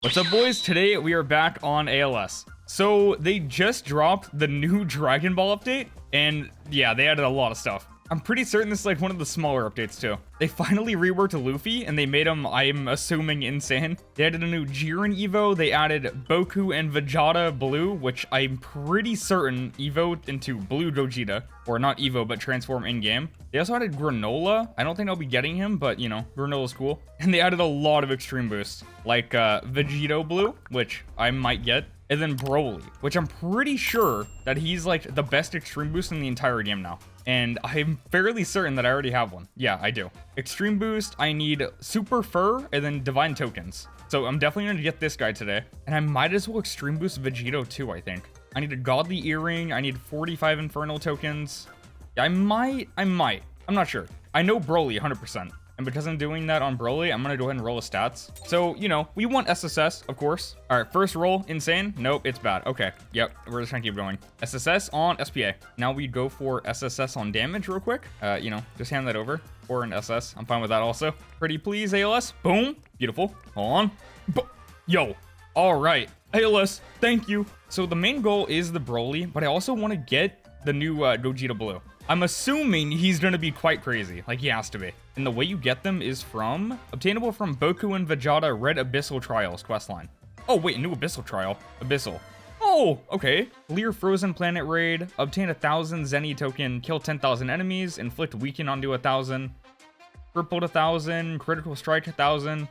What's up, boys? Today we are back on ALS. So they just dropped the new Dragon Ball update, and yeah, they added a lot of stuff. I'm pretty certain this is like one of the smaller updates too. They finally reworked Luffy and they made him, I'm assuming, insane. They added a new Jiren Evo. They added Boku and Vegeta Blue, which I'm pretty certain Evo into Blue Gogeta, or not Evo, but transform in game. They also added Granola. I don't think I'll be getting him, but you know, Granola's cool. And they added a lot of extreme boosts, like Vegito Blue, which I might get. And then Broly, which I'm pretty sure that he's like the best extreme boost in the entire game now. And I'm fairly certain that I already have one. Yeah, I do. Extreme boost, I need Super Fur and then Divine Tokens. So I'm definitely going to get this guy today. And I might as well extreme boost Vegito too, I think. I need a Godly Earring. I need 45 Infernal Tokens. Yeah, I might. I'm not sure. I know Broly 100%. And because I'm doing that on Broly, I'm going to go ahead and roll his stats. So, you know, we want SSS, of course. All right, first roll, insane. Nope, it's bad. Okay, yep, we're just trying to keep going. SSS on SPA. Now we go for SSS on damage real quick. You know, just hand that over. Or an SS. I'm fine with that also. Pretty please, ALS. Boom. Beautiful. Hold on. Yo. All right. ALS, thank you. So the main goal is the Broly, but I also want to get the new Gogeta Blue. I'm assuming he's going to be quite crazy, like he has to be. And the way you get them is from, obtainable from Boku and Vegeta Red Abyssal Trials questline. Oh wait, a new Abyssal Trial. Abyssal. Oh, okay. Clear Frozen Planet Raid, obtain 1,000 Zenny token, kill 10,000 enemies, inflict weaken onto 1,000, crippled 1,000, critical strike 1,000,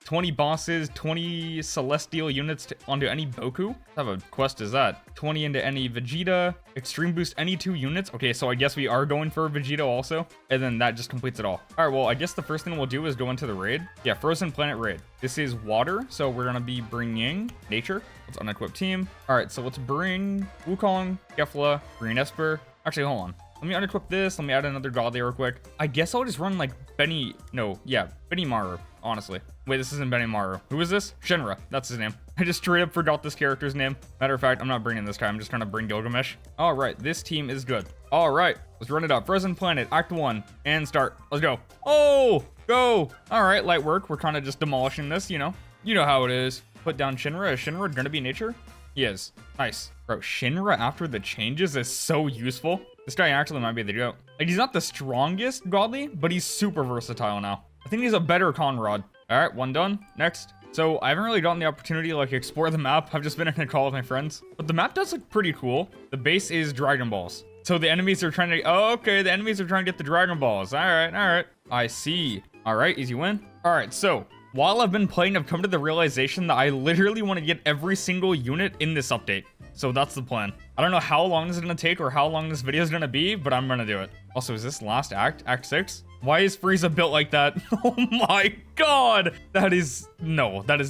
20 bosses, 20 celestial units onto any Boku. What type of quest is that? 20 into any Vegeta. Extreme boost any 2 units. Okay, so I guess we are going for Vegeta also. And then that just completes it all. All right, well, I guess the first thing we'll do is go into the raid. Yeah, Frozen Planet Raid. This is water, so we're going to be bringing nature. Let's unequip team. All right, so let's bring Wukong, Gefla, Green Esper. Actually, hold on. Let me unequip this. Let me add another god there real quick. I guess I'll just run like Benimaru, honestly. Wait, this isn't Benimaru. Who is this? Shinra. That's his name. I just straight up forgot this character's name. Matter of fact, I'm not bringing this guy. I'm just trying to bring Gilgamesh. All right, this team is good. All right, let's run it up. Frozen Planet, Act 1, and start. Let's go. Oh, go. All right, light work. We're kind of just demolishing this, you know. You know how it is. Put down Shinra. Is Shinra gonna be nature? He is. Nice. Bro, Shinra after the changes is so useful. This guy actually might be the GOAT. Like, he's not the strongest godly, but he's super versatile now. I think he's a better Conrad. All right, one done. Next. So I haven't really gotten the opportunity to like explore the map. I've just been in a call with my friends. But the map does look pretty cool. The base is Dragon Balls. So the enemies are trying to... Oh, okay, the enemies are trying to get the Dragon Balls. All right. I see. All right, easy win. All right, so while I've been playing, I've come to the realization that I literally want to get every single unit in this update. So that's the plan. I don't know how long this is going to take or how long this video is going to be, but I'm going to do it. Also, is this last act? Act 6? Why is Frieza built like that? Oh my god! That is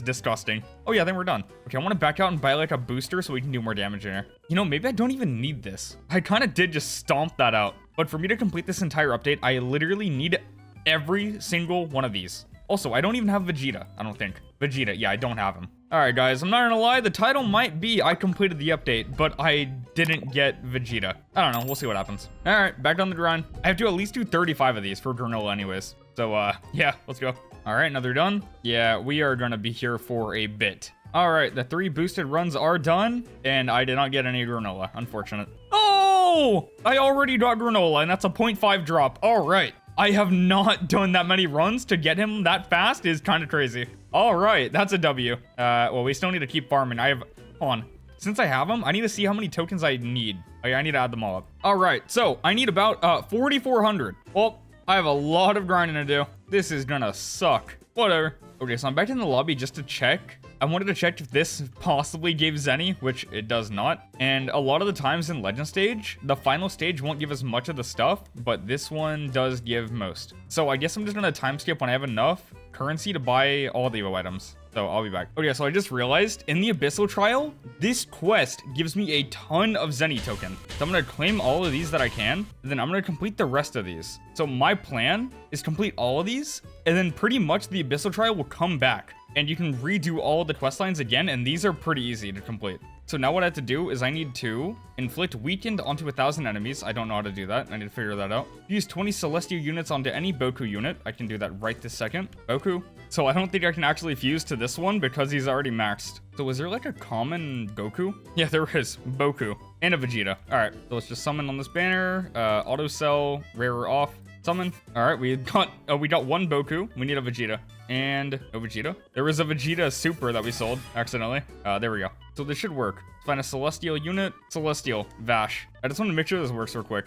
disgusting. Oh yeah, then we're done. Okay, I want to back out and buy like a booster so we can do more damage in here. You know, maybe I don't even need this. I kind of did just stomp that out. But for me to complete this entire update, I literally need every single one of these. Also, I don't even have Vegeta, I don't think. Vegeta, yeah, I don't have him. Alright guys, I'm not gonna lie, the title might be I completed the update, but I didn't get Vegeta. I don't know, we'll see what happens. Alright, back on the grind. I have to at least do 35 of these for Granola anyways. So, yeah, let's go. Alright, another done. Yeah, we are gonna be here for a bit. Alright, the 3 boosted runs are done, and I did not get any Granola, unfortunate. Oh! I already got Granola, and that's a 0.5 drop. Alright. I have not done that many runs to get him that fast is kind of crazy. All right, that's a W. Well, we still need to keep farming. Hold on. Since I have him, I need to see how many tokens I need. I need to add them all up. All right, so I need about 4,400. Well, I have a lot of grinding to do. This is gonna suck. Whatever. Okay, so I'm back in the lobby just to check. I wanted to check if this possibly gave Zenny, which it does not. And a lot of the times in Legend Stage, the final stage won't give us much of the stuff, but this one does give most. So I guess I'm just gonna time skip when I have enough currency to buy all the Evo items. So I'll be back. Okay, so I just realized in the Abyssal Trial, this quest gives me a ton of Zenny token. So I'm gonna claim all of these that I can, and then I'm gonna complete the rest of these. So my plan is complete all of these, and then pretty much the Abyssal Trial will come back. and you can redo all the quest lines again, and these are pretty easy to complete. So now what I have to do is I need to inflict weakened onto 1,000 enemies. I don't know how to do that. I need to figure that out. Use 20 celestial units onto any Boku unit. I can do that right this second. Boku. So I don't think I can actually fuse to this one because he's already maxed. So is there like a common Goku? Yeah, there is. Boku. And a Vegeta. All right, so let's just summon on this banner. Auto cell, rarer off. Summon. All right, we got one Boku. We need a Vegeta. And no Vegeta. There was a Vegeta Super that we sold accidentally. There we go. So this should work. Let's find a Celestial unit. Celestial. Vash. I just want to make sure this works real quick.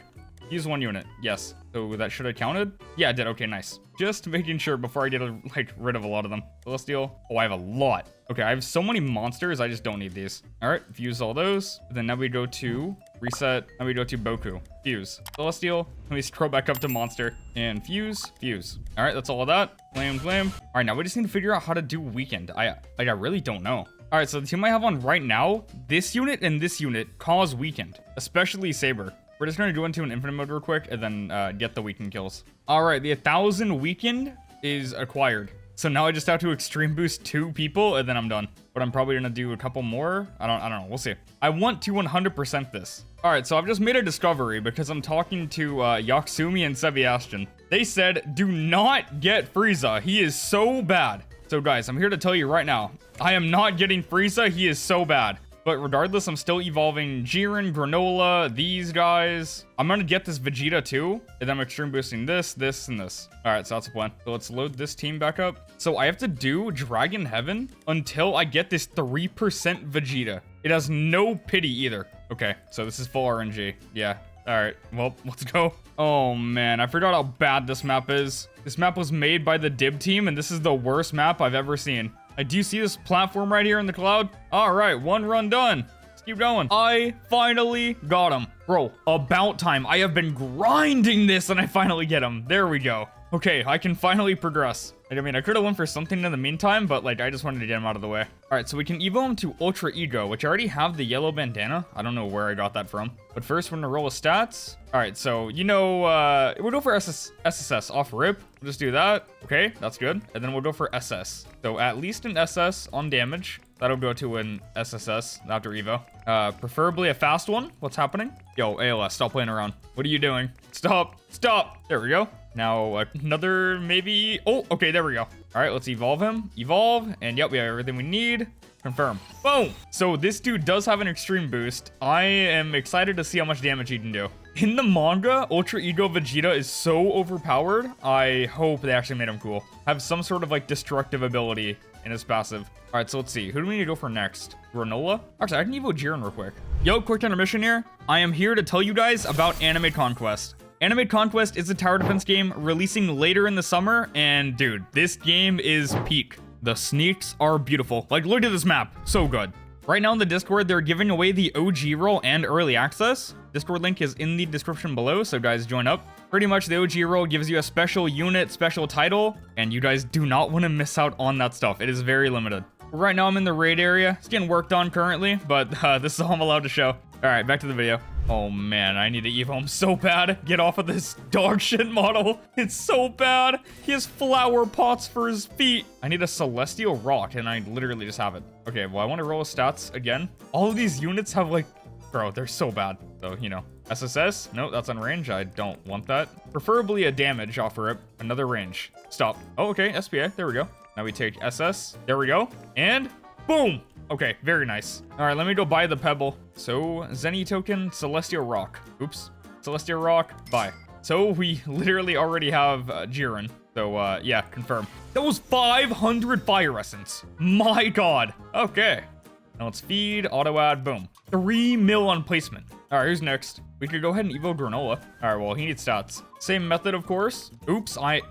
Use one unit. Yes. So that should have counted? Yeah, it did. Okay, nice. Just making sure before I get like rid of a lot of them. Celestial. Oh, I have a lot. Okay, I have so many monsters. I just don't need these. All right, fuse all those. Then now we go to reset. Now we go to Boku. Fuse. Celestial. Let me scroll back up to monster. And fuse. Fuse. All right, that's all of that. Flame, flame. All right, now we just need to figure out how to do weakened. I really don't know. All right, so the team I have on right now, this unit and this unit cause weakened, especially Saber. We're just going to go into an infinite mode real quick and then get the weakened kills. All right, the 1,000 weakened is acquired. So now I just have to extreme boost 2 people and then I'm done. But I'm probably going to do a couple more. I don't know. We'll see. I want to 100% this. All right, so I've just made a discovery because I'm talking to Yaksumi and Sebastian. They said, do not get Frieza. He is so bad. So guys, I'm here to tell you right now, I am not getting Frieza. He is so bad. But regardless, I'm still evolving Jiren, Granola, these guys. I'm going to get this Vegeta too. And then I'm extreme boosting this, this, and this. All right, so that's the plan. So let's load this team back up. So I have to do Dragon Heaven until I get this 3% Vegeta. It has no pity either. Okay, so this is full RNG. Yeah. All right, well, let's go. Oh man, I forgot how bad this map is. This map was made by the Dib team, and this is the worst map I've ever seen. Do you see this platform right here in the cloud? All right, one run done. Let's keep going. I finally got him. Bro, about time. I have been grinding this and I finally get him. There we go. Okay, I can finally progress. I mean, I could have went for something in the meantime, but like, I just wanted to get him out of the way. All right, so we can evo him to Ultra Ego, which I already have the yellow bandana. I don't know where I got that from. But first, we're gonna roll his stats. All right, so, you know, we'll go for SSS off rip. We'll just do that. Okay, that's good. And then we'll go for SS. So at least an SS on damage. That'll go to an SSS after evo. Preferably a fast one. What's happening? Yo, ALS, stop playing around. What are you doing? Stop. There we go. Now another maybe. Oh, okay, there we go. All right, let's evolve him. Evolve. And yep, we have everything we need. Confirm. Boom. So this dude does have an extreme boost. I am excited to see how much damage he can do. In the manga, Ultra Ego Vegeta is so overpowered. I hope they actually made him cool. Have some sort of like destructive ability in his passive. All right, so let's see. Who do we need to go for next? Granola? Actually, I can evo Jiren real quick. Yo, quick intermission here. I am here to tell you guys about Anime Conquest. Anime Conquest is a tower defense game releasing later in the summer, and dude, this game is peak. The sneaks are beautiful. Like, look at this map. So good. Right now in the Discord, they're giving away the OG role and early access. Discord link is in the description below, so guys, join up. Pretty much the OG role gives you a special unit, special title, and you guys do not want to miss out on that stuff. It is very limited. Right now I'm in the raid area. It's getting worked on currently, but this is all I'm allowed to show. All right, back to the video. Oh man, I need to evo him so bad. Get off of this dog shit model. It's so bad. He has flower pots for his feet. I need a celestial rock and I literally just have it. Okay, well, I want to roll his stats again. All of these units have like, bro, they're so bad. So, you know, SSS. No, that's on range. I don't want that. Preferably a damage off rip. Another range. Stop. Oh, okay, SPA. There we go. Now we take SS. There we go. And boom. Okay, very nice. All right, let me go buy the pebble. So, Zenny token, Celestial Rock. Oops. Celestial Rock, buy. So, we literally already have Jiren. So, yeah, confirm. That was 500 fire essence. My god. Okay. Now let's feed, auto add, boom. 3 mil on placement. All right, who's next? We could go ahead and evo Granola. All right, well, he needs stats. Same method, of course. Oops, I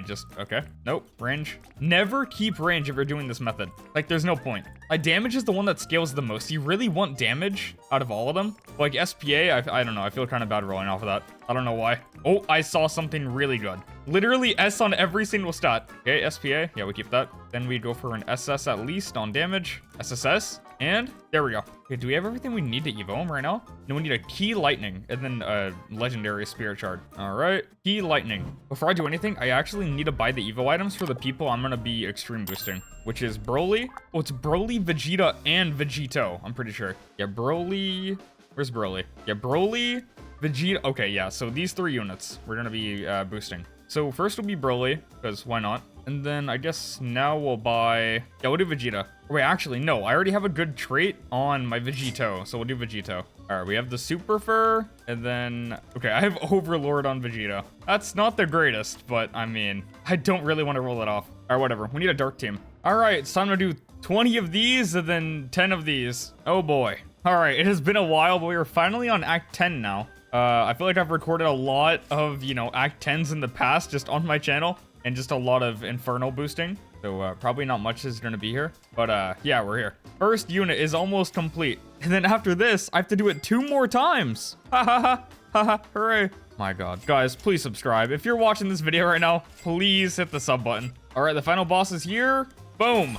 just, okay. Nope, range. Never keep range if you're doing this method. Like, there's no point. Damage is the one that scales the most. You really want damage out of all of them. Like, SPA, I don't know. I feel kind of bad rolling off of that. I don't know why. Oh, I saw something really good. Literally S on every single stat. Okay, SPA. Yeah, we keep that. Then we go for an SS at least on damage. SSS. And there we go. Okay, do we have everything we need to evo him right now? No, we need a key lightning and then a legendary spirit shard. All right, key lightning. Before I do anything, I actually need to buy the evo items for the people I'm gonna be extreme boosting, which is Broly. Oh, it's Broly, Vegeta, and Vegito. I'm pretty sure. Yeah, Broly. Where's Broly? Yeah, Broly, Vegeta. Okay, yeah. So these 3 units we're gonna be boosting. So first will be Broly, because why not? And then I guess now we'll buy... Yeah, we'll do Vegeta. Wait, actually, no. I already have a good trait on my Vegito, so we'll do Vegito. All right, we have the Super Fur, and then... Okay, I have Overlord on Vegeta. That's not the greatest, but I mean, I don't really want to roll it off. All right, whatever. We need a Dark Team. All right, it's time to do 20 of these and then 10 of these. Oh, boy. All right, it has been a while, but we are finally on Act 10 now. I feel like I've recorded a lot of, you know, Act 10s in the past just on my channel. And just a lot of Infernal boosting. So probably not much is going to be here. But yeah, we're here. First unit is almost complete. And then after this, I have to do it 2 more times. Ha ha ha. Ha ha. Hooray. My God. Guys, please subscribe. If you're watching this video right now, please hit the sub button. All right, the final boss is here. Boom.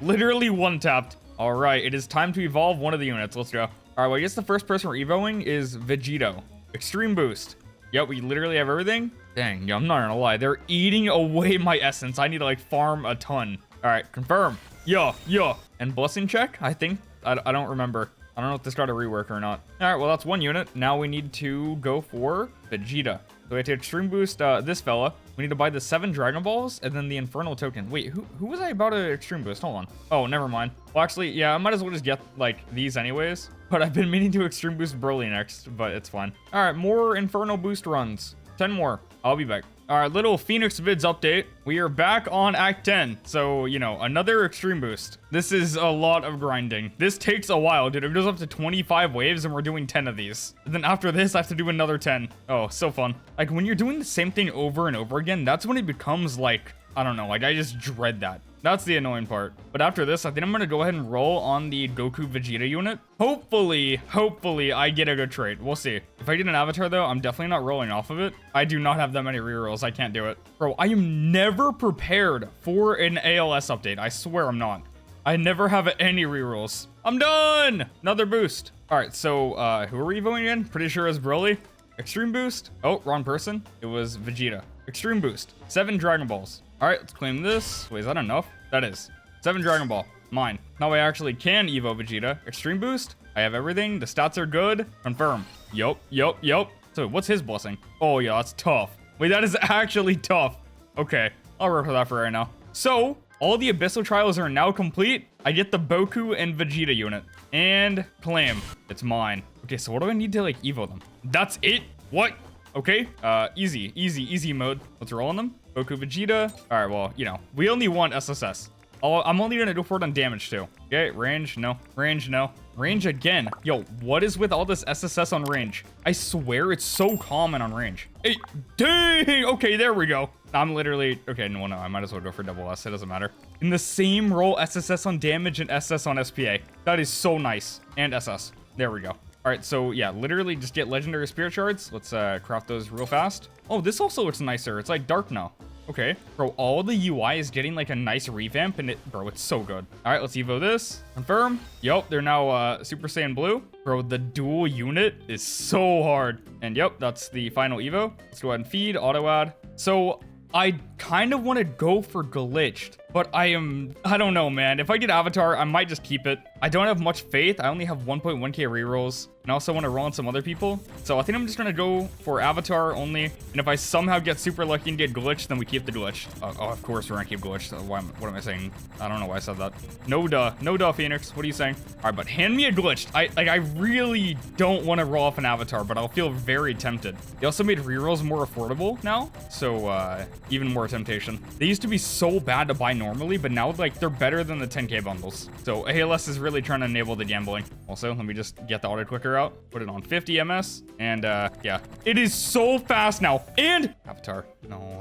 Literally one-tapped. All right, it is time to evolve one of the units. Let's go. All right, well, I guess the first person we're evoing is Vegito. Extreme boost. Yep, we literally have everything. Dang, yo, I'm not gonna lie. They're eating away my essence. I need to, like, farm a ton. All right, confirm. Yo. And blessing check, I think. I don't remember. I don't know if this got a rework or not. All right, well, that's 1 unit. Now we need to go for Vegeta. So we have to extreme boost this fella. We need to buy the 7 Dragon Balls and then the Infernal token. Wait, who was I about to extreme boost? Hold on. Oh, never mind. Well, actually, yeah, I might as well just get, like, these anyways. But I've been meaning to extreme boost Broly next, but it's fine. All right, more Infernal boost runs. 10 more. I'll be back. All right, little Phoenix Vids update. We are back on Act 10. So, you know, another extreme boost. This is a lot of grinding. This takes a while, dude. It goes up to 25 waves and we're doing 10 of these. And then after this, I have to do another 10. Oh, so fun. Like, when you're doing the same thing over and over again, that's when it becomes like, I don't know, like, I just dread that. That's the annoying part. But after this, I think I'm going to go ahead and roll on the Goku Vegeta unit. Hopefully, I get a good trade. We'll see. If I get an avatar, though, I'm definitely not rolling off of it. I do not have that many rerolls. I can't do it. Bro, I am never prepared for an ALS update. I swear I'm not. I never have any rerolls. I'm done! Another boost. All right, so who are we evoing again? Pretty sure it's Broly. Extreme boost. Oh, wrong person. It was Vegeta. Extreme boost. 7 Dragon Balls. All right, let's claim this. Wait, is that enough? That is. 7 Dragon Ball. Mine. Now I actually can evo Vegeta. Extreme boost. I have everything. The stats are good. Confirm. Yup. So what's his blessing? Oh, yeah, that's tough. Wait, that is actually tough. Okay, I'll work with that for right now. So, all the Abyssal Trials are now complete. I get the Boku and Vegeta unit. And claim. It's mine. Okay, so what do I need to, like, evo them? That's it? What? Okay, easy mode. Let's roll on them. Goku Vegeta. All right, well, you know, we only want SSS. I'm only gonna go for it on damage too. Okay, range, no. Range, no. Range again. Yo, what is with all this SSS on range? I swear it's so common on range. Hey, dang! Okay, there we go. I'm literally... Okay, no, I might as well go for double S. It doesn't matter. In the same roll, SSS on damage and SS on SPA. That is so nice. And SS. There we go. All right, so yeah, literally just get legendary spirit shards. Let's craft those real fast. Oh, this also looks nicer. It's like dark now. Okay, bro, all the UI is getting like a nice revamp and bro, it's so good. All right, let's evo this. Confirm. Yep, they're now Super Saiyan Blue. Bro, the dual unit is so hard. And yep, that's the final evo. Let's go ahead and feed, auto add. So I kind of want to go for glitched, but I don't know, man. If I get avatar, I might just keep it. I don't have much faith. I only have 1.1k rerolls, and I also want to roll on some other people. So I think I'm just going to go for avatar only. And if I somehow get super lucky and get glitched, then we keep the glitch. Oh, of course we're going to keep glitched. What am I saying? I don't know why I said that. No duh, Phoenix. What are you saying? All right, but hand me a glitched. I really don't want to roll off an avatar, but I'll feel very tempted. They also made rerolls more affordable now, so even more temptation. They used to be so bad to buy normally, but now like they're better than the 10k bundles. So ALS is really trying to enable the gambling. Also, let me just get the auto clicker out, put it on 50 ms, and yeah, it is so fast now. And avatar. No.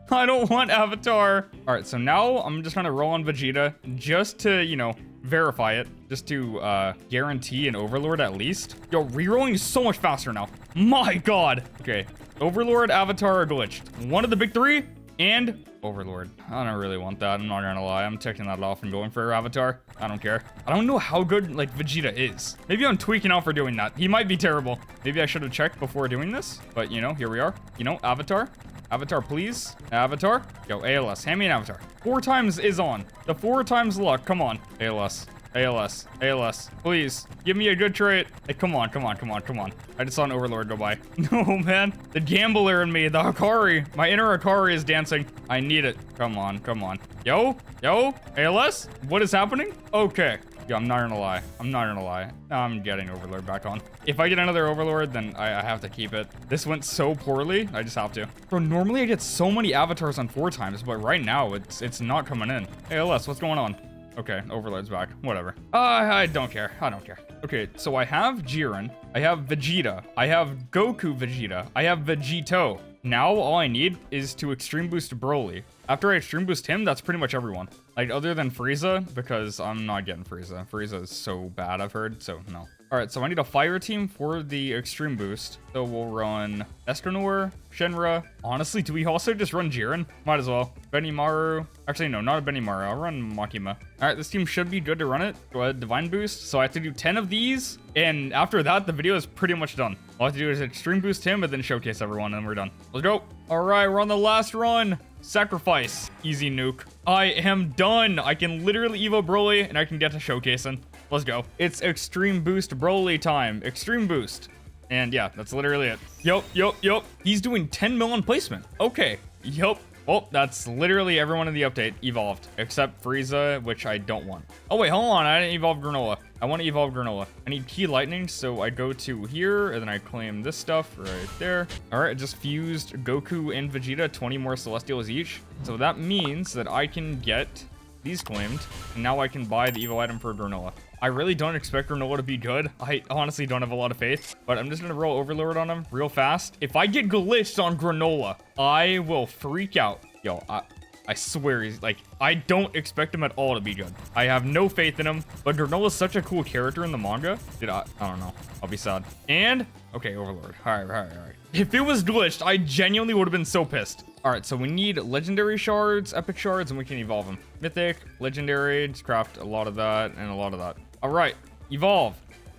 I don't want avatar. All right, so now I'm just trying to roll on Vegeta just to, you know, verify it, just to guarantee an overlord at least. Yo, rerolling is so much faster now. My God. Okay, overlord, avatar, or glitched. One of the big 3. And Overlord. I don't really want that. I'm not gonna lie. I'm taking that off and going for Avatar. I don't care. I don't know how good, like, Vegeta is. Maybe I'm tweaking out for doing that. He might be terrible. Maybe I should have checked before doing this. But, you know, here we are. You know, Avatar. Avatar, please. Avatar. Yo, ALS. Hand me an Avatar. 4 times is on. The 4 times luck. Come on. ALS. ALS. ALS. Please. Give me a good trait. Hey, come on, come on, come on, come on. I just saw an Overlord go by. No, man. The gambler in me, the Hikari. My inner Hikari is dancing. I need it. Come on, come on. Yo, yo, ALS? What is happening? Okay. Yo, I'm not gonna lie. I'm not gonna lie. I'm getting Overlord back on. If I get another Overlord, then I have to keep it. This went so poorly. I just have to. Bro, normally I get so many avatars on 4 times, but right now it's not coming in. ALS, what's going on? Okay, Overlord's back. Whatever. I don't care. I don't care. Okay, so I have Jiren. I have Vegeta. I have Goku Vegeta. I have Vegito. Now all I need is to Extreme Boost Broly. After I Extreme Boost him, that's pretty much everyone. Like, other than Frieza, because I'm not getting Frieza. Frieza is so bad, I've heard, so no. Alright, so I need a fire team for the Extreme Boost. So we'll run Escanor, Shenra. Honestly, do we also just run Jiren? Might as well. Benimaru. Actually, no, not a Benimaru. I'll run Makima. Alright, this team should be good to run it. Go ahead, Divine Boost. So I have to do 10 of these. And after that, the video is pretty much done. All I have to do is Extreme Boost him and then showcase everyone and we're done. Let's go. Alright, we're on the last run. Sacrifice. Easy nuke. I am done. I can literally Evo Broly and I can get to showcasing. Let's go. It's Extreme Boost Broly time. Extreme Boost. And yeah, that's literally it. Yup, yup, yup. He's doing 10 mil on placement. Okay. Yup. Well, that's literally everyone in the update evolved, except Frieza, which I don't want. Oh, wait, hold on. I didn't evolve Granola. I want to evolve Granola. I need Key Lightning, so I go to here, and then I claim this stuff right there. All right, I just fused Goku and Vegeta, 20 more Celestials each. So that means that I can get these claimed, and now I can buy the Evo item for Granola. I really don't expect Granola to be good. I honestly don't have a lot of faith, but I'm just gonna roll Overlord on him real fast. If I get glitched on Granola, I will freak out. Yo, I swear he's like, I don't expect him at all to be good. I have no faith in him, but Granola's such a cool character in the manga. Dude, I don't know. I'll be sad. And, okay, Overlord. All right. If it was glitched, I genuinely would have been so pissed. All right, so we need legendary shards, epic shards, and we can evolve them. Mythic, legendary, just craft a lot of that and a lot of that. All right, evolve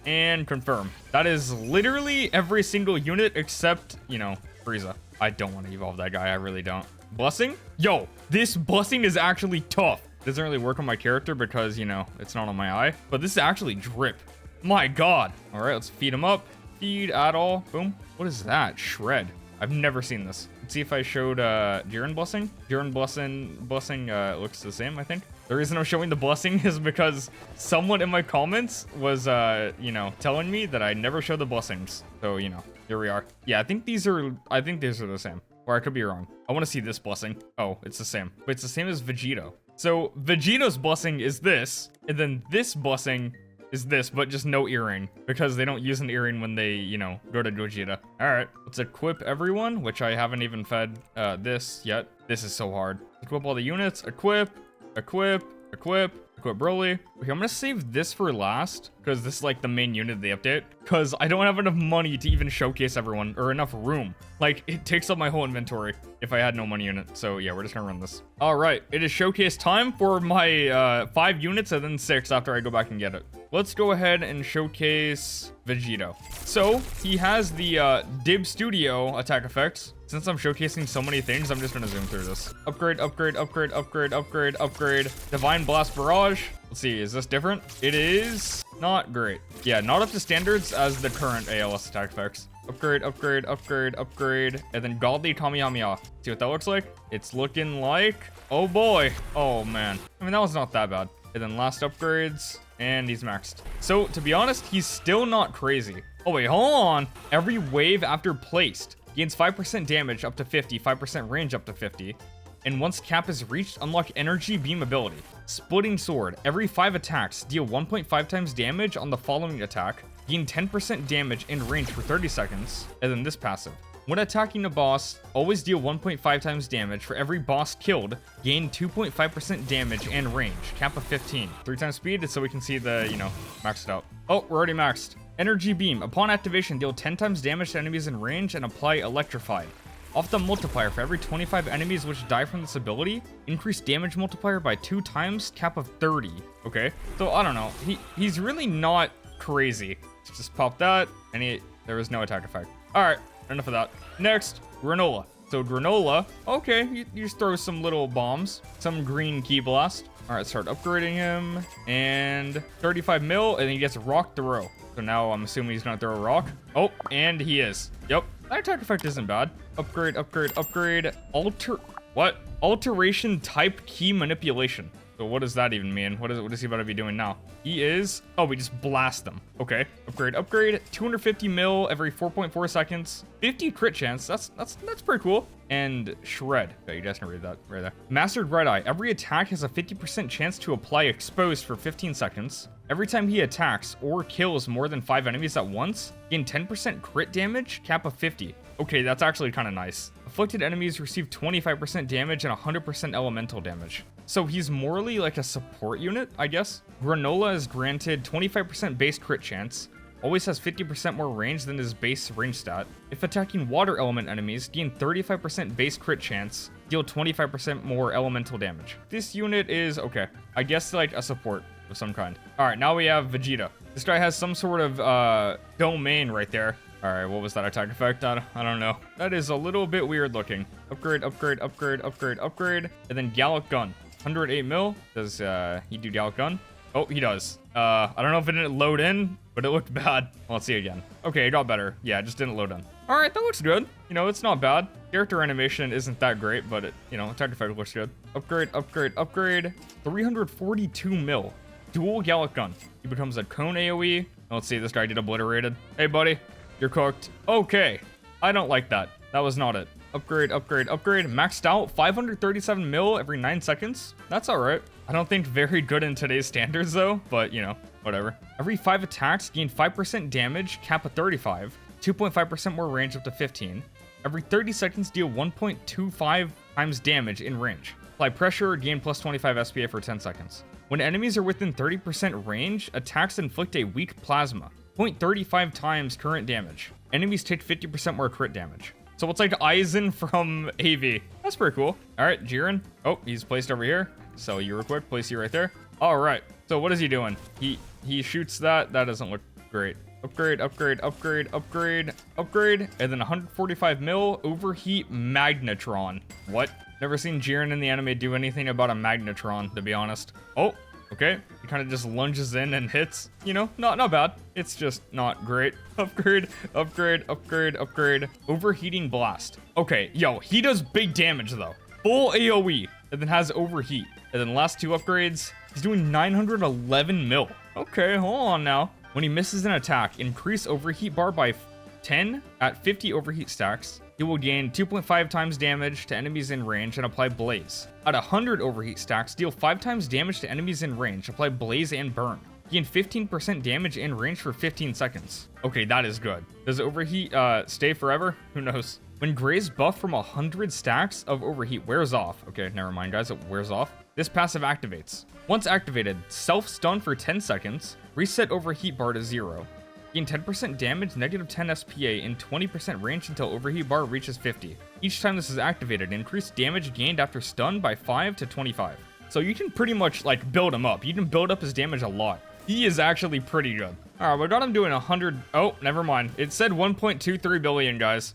and confirm. That is literally every single unit except, you know, Frieza. I don't want to evolve that guy. I really don't. Blessing? Yo, this blessing is actually tough. Doesn't really work on my character because, you know, it's not on my eye. But this is actually drip. My God. All right, let's feed him up. Feed at all. Boom. What is that? Shred. I've never seen this. Let's see if I showed Jiren Blessing. Jiren Blessing looks the same, I think. The reason I'm showing the blessing is because someone in my comments was, you know, telling me that I never show the blessings. So, you know, here we are. Yeah, I think these are the same. Or I could be wrong. I want to see this blessing. Oh, it's the same. But it's the same as Vegito. So Vegito's blessing is this, and then this blessing is this, but just no earring, because they don't use an earring when they, you know, go to Gogeta. All right, let's equip everyone, which I haven't even fed this yet. This is so hard. Equip all the units, equip Broly. Okay, I'm gonna save this for last, because this is like the main unit of the update, because I don't have enough money to even showcase everyone, or enough room. Like, it takes up my whole inventory if I had no money in it. So yeah, we're just gonna run this. All right, it is showcase time for my 5 units and then 6 after I go back and get it. Let's go ahead and showcase Vegito. So he has the Dib Studio attack effects. Since I'm showcasing so many things, I'm just gonna zoom through this. Upgrade. Divine Blast Barrage. Let's see, is this different? It is not great. Yeah, not up to standards as the current ALS attack effects. Upgrade. And then Godly Kamehameha. See what that looks like? It's looking like, oh boy. Oh man. I mean, that was not that bad. And then last upgrades, and he's maxed. So to be honest, he's still not crazy. Oh wait, hold on. Every wave after placed gains 5% damage up to 50, 5% range up to 50. And once cap is reached, unlock Energy Beam ability. Splitting Sword. Every 5 attacks, deal 1.5 times damage on the following attack. Gain 10% damage in range for 30 seconds. And then this passive. When attacking a boss, always deal 1.5 times damage. For every boss killed, gain 2.5% damage and range. Cap of 15. 3 times speed, so we can see the, you know, maxed out. Oh, we're already maxed. Energy Beam. Upon activation, deal 10 times damage to enemies in range and apply Electrified. Off the multiplier, for every 25 enemies which die from this ability, increase damage multiplier by 2 times, cap of 30. Okay, so I don't know. He's really not crazy. Let's just pop that, and there was no attack effect. All right, enough of that. Next, Granola. So Granola, okay, you just throw some little bombs, some green key blast. All right, start upgrading him, and 35 mil, and then he gets rock throw. So now I'm assuming he's gonna throw a rock. Oh, and he is. Yep, that attack effect isn't bad. Upgrade, upgrade, upgrade. Alteration type key manipulation. So what does that even mean? What is he about to be doing now? He is, oh, we just blast them. Okay, upgrade, upgrade. 250 mil every 4.4 seconds. 50 crit chance. That's pretty cool. And shred. Okay, you guys can read that right there. Mastered Red Eye. Every attack has a 50% chance to apply exposed for 15 seconds. Every time he attacks or kills more than 5 enemies at once, gain 10% crit damage, cap of 50. Okay, that's actually kind of nice. Afflicted enemies receive 25% damage and 100% elemental damage. So he's morally like a support unit, I guess. Granola is granted 25% base crit chance, always has 50% more range than his base range stat. If attacking water element enemies, gain 35% base crit chance, deal 25% more elemental damage. This unit is, okay, I guess like a support of some kind. All right, now we have Vegeta. This guy has some sort of domain right there. All right, what was that attack effect? I don't know. That is a little bit weird looking. Upgrade, upgrade, upgrade, upgrade, upgrade, and then Gallic Gun. 108 mil. Does he do Gallic Gun? Oh, he does. I don't know if it didn't load in, but it looked bad. Well, let's see again. Okay, it got better. Yeah, it just didn't load in. All right, that looks good. You know, it's not bad. Character animation isn't that great, but it, you know, attack effect looks good. Upgrade, upgrade, upgrade. 342 mil. Dual Gallic Gun. He becomes a cone AoE. Let's see, this guy get obliterated. Hey, buddy, you're cooked. Okay, I don't like that. That was not it. Upgrade, upgrade, upgrade. Maxed out 537 mil every 9 seconds. That's all right. I don't think very good in today's standards though, but you know, whatever. Every 5 attacks gain 5% damage, cap of 35, 2.5% more range up to 15. Every 30 seconds deal 1.25 times damage in range. Apply pressure, gain plus 25 SPA for 10 seconds. When enemies are within 30% range, attacks inflict a weak plasma, 0.35 times current damage. Enemies take 50% more crit damage. So it's like Aizen from AV. That's pretty cool. All right, Jiren. Oh, he's placed over here. So you real quick, place you right there. All right. So what is he doing? He shoots that. That doesn't look great. Upgrade, upgrade, upgrade, upgrade, upgrade. And then 145 mil overheat magnetron. What? Never seen Jiren in the anime do anything about a magnetron, to be honest. Oh, okay. He kind of just lunges in and hits. You know, not bad. It's just not great. Upgrade, upgrade, upgrade, upgrade. Overheating blast. Okay, yo, he does big damage though. Full AoE, and then has overheat. And then last 2 upgrades, he's doing 911 mil. Okay, hold on now. When he misses an attack, increase overheat bar by 10 at 50 overheat stacks. He will gain 2.5 times damage to enemies in range and apply Blaze. At 100 overheat stacks, deal 5 times damage to enemies in range, apply Blaze and Burn. Gain 15% damage in range for 15 seconds. Okay, that is good. Does overheat stay forever? Who knows? When Gray's buff from 100 stacks of overheat wears off. Okay, never mind guys, it wears off. This passive activates. Once activated, self-stun for 10 seconds, reset overheat bar to 0. Gain 10% damage, negative 10 SPA in 20% range until overheat bar reaches 50. Each time this is activated, increase damage gained after stun by 5 to 25. So you can pretty much like build him up. You can build up his damage a lot. He is actually pretty good. All right, we got him doing 100. Oh, never mind. It said 1.23 billion, guys.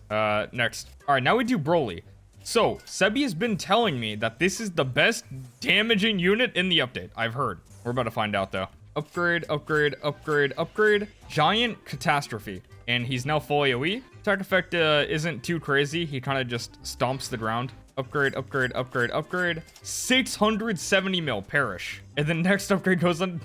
Next. All right, now we do Broly. So, Sebi has been telling me that this is the best damaging unit in the update. I've heard. We're about to find out, though. Upgrade, upgrade, upgrade, upgrade. Giant Catastrophe. And he's now full AoE. Attack effect isn't too crazy. He kind of just stomps the ground. Upgrade, upgrade, upgrade, upgrade. 670 mil, perish. And then next upgrade goes to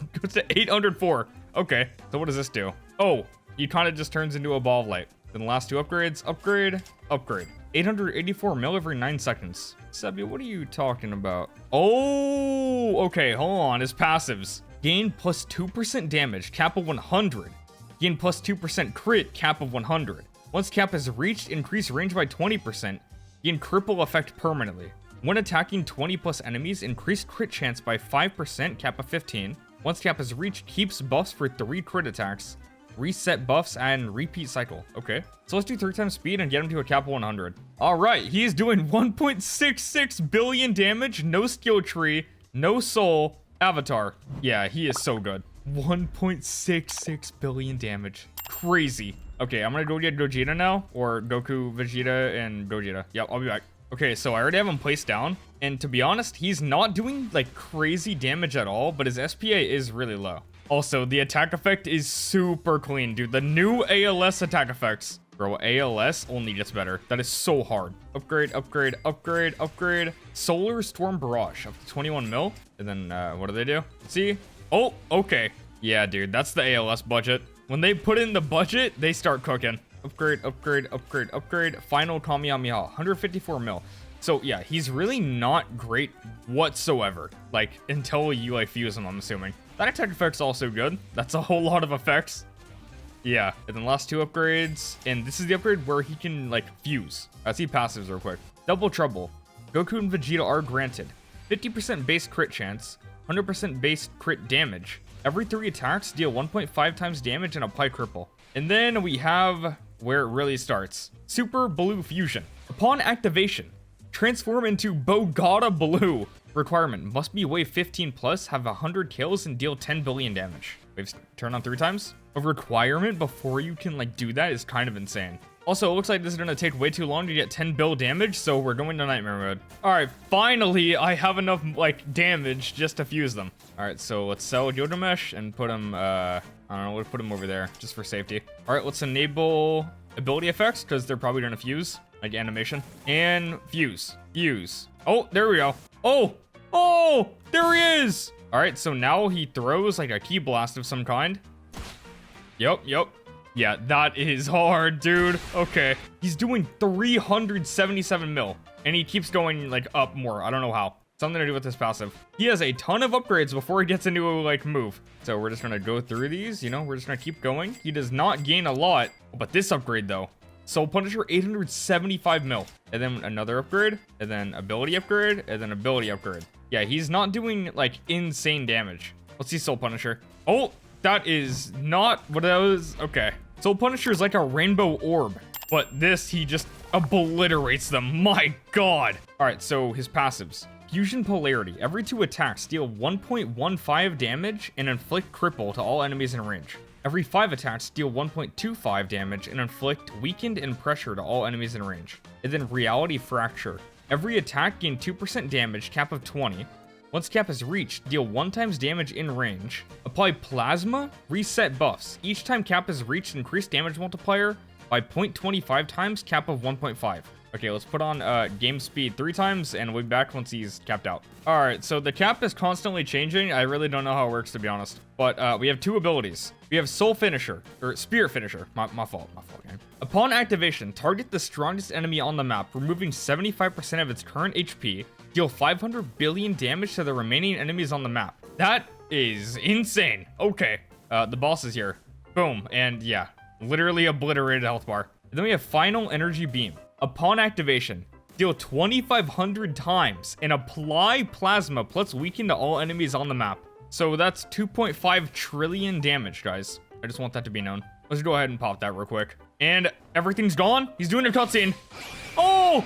804. Okay, so what does this do? Oh, he kind of just turns into a ball of light. Then the last 2 upgrades, upgrade, upgrade. 884 mil every 9 seconds. Sebi, what are you talking about? Oh, okay, hold on. His passives. Gain plus 2% damage, cap of 100. Gain plus 2% crit, cap of 100. Once cap is reached, increase range by 20%. Gain cripple effect permanently. When attacking 20 plus enemies, increase crit chance by 5%, cap of 15. Once cap is reached, keeps buffs for 3 crit attacks. reset buffs, and repeat cycle. Okay. So let's do 3 times speed and get him to a cap of 100. All right. He's doing 1.66 billion damage, no skill tree, no soul, avatar. Yeah, he is so good. 1.66 billion damage. Crazy. Okay, I'm gonna go get Gogeta now, or Goku, Vegeta, and Gogeta. Yep, I'll be back. Okay, so I already have him placed down, and to be honest, he's not doing like crazy damage at all, but his SPA is really low. Also, the attack effect is super clean, dude. The new ALS attack effects. Bro, ALS only gets better. That is so hard. Upgrade, upgrade, upgrade, upgrade. Solar Storm Barrage up to 21 mil. And then, what do they do? See? Oh, okay. Yeah, dude, that's the ALS budget. When they put in the budget, they start cooking. Upgrade, upgrade, upgrade, upgrade. Final Kamehameha, 154 mil. So, yeah, he's really not great whatsoever. Like, until you, like, fuse him, I'm assuming. That attack effect's also good. That's a whole lot of effects. Yeah, and then last 2 upgrades. And this is the upgrade where he can, like, fuse. Let's see passives real quick. Double Trouble. Goku and Vegeta are granted 50% base crit chance, 100% base crit damage. Every 3 attacks deal 1.5 times damage and apply cripple. And then we have where it really starts. Super Blue Fusion. Upon activation, transform into Bogata Blue. Requirement, must be wave 15 plus, have 100 kills, and deal 10 billion damage. Waves turn on 3 times. A requirement before you can like do that is kind of insane. Also, it looks like this is gonna take way too long to get 10 bill damage, so we're going to nightmare mode. All right, finally, I have enough like damage just to fuse them. All right, so let's sell Gilgamesh and put him, I don't know, we'll put him over there just for safety. All right, let's enable ability effects because they're probably gonna fuse, like animation. And fuse. Oh, there we go. Oh, there he is. All right, so now he throws like a ki blast of some kind. Yep. Yeah, that is hard, dude. Okay. He's doing 377 mil, and he keeps going, like, up more. I don't know how. Something to do with his passive. He has a ton of upgrades before he gets a new, like, move. So we're just gonna go through these, you know? We're just gonna keep going. He does not gain a lot, but this upgrade, though. Soul Punisher, 875 mil. And then another upgrade, and then ability upgrade, and then ability upgrade. Yeah, he's not doing, like, insane damage. Let's see Soul Punisher. Oh, that is not what that was. Okay. Soul Punisher is like a rainbow orb, but this, he just obliterates them. My God. All right, so his passives. Fusion Polarity. Every 2 attacks deal 1.15 damage and inflict cripple to all enemies in range. Every 5 attacks deal 1.25 damage and inflict weakened and pressure to all enemies in range. And then Reality Fracture. Every attack gain 2% damage, cap of 20. Once cap is reached, deal 1 times damage in range. Apply Plasma, reset buffs. Each time cap is reached, increase damage multiplier by 0.25 times, cap of 1.5. Okay, let's put on game speed 3 times, and we'll be back once he's capped out. All right, so the cap is constantly changing. I really don't know how it works, to be honest. But we have 2 abilities. We have Soul Finisher, or Spirit Finisher. My fault, game. Upon activation, target the strongest enemy on the map, removing 75% of its current HP. Deal 500 billion damage to the remaining enemies on the map. That is insane. Okay, the boss is here. Boom, and yeah, literally obliterated health bar. And then we have Final Energy Beam. Upon activation, deal 2,500 times and apply Plasma plus weaken to all enemies on the map. So that's 2.5 trillion damage, guys. I just want that to be known. Let's go ahead and pop that real quick. And everything's gone. He's doing a cutscene. Oh!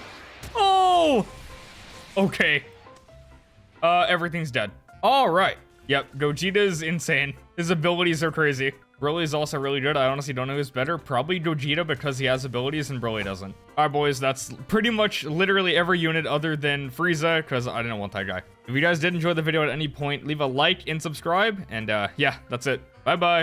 Okay. Everything's dead. All right. Yep, Gogeta's insane. His abilities are crazy. Broly's also really good. I honestly don't know who's better. Probably Gogeta because he has abilities and Broly doesn't. All right, boys, that's pretty much literally every unit other than Frieza because I didn't want that guy. If you guys did enjoy the video at any point, leave a like and subscribe. And yeah, that's it. Bye-bye.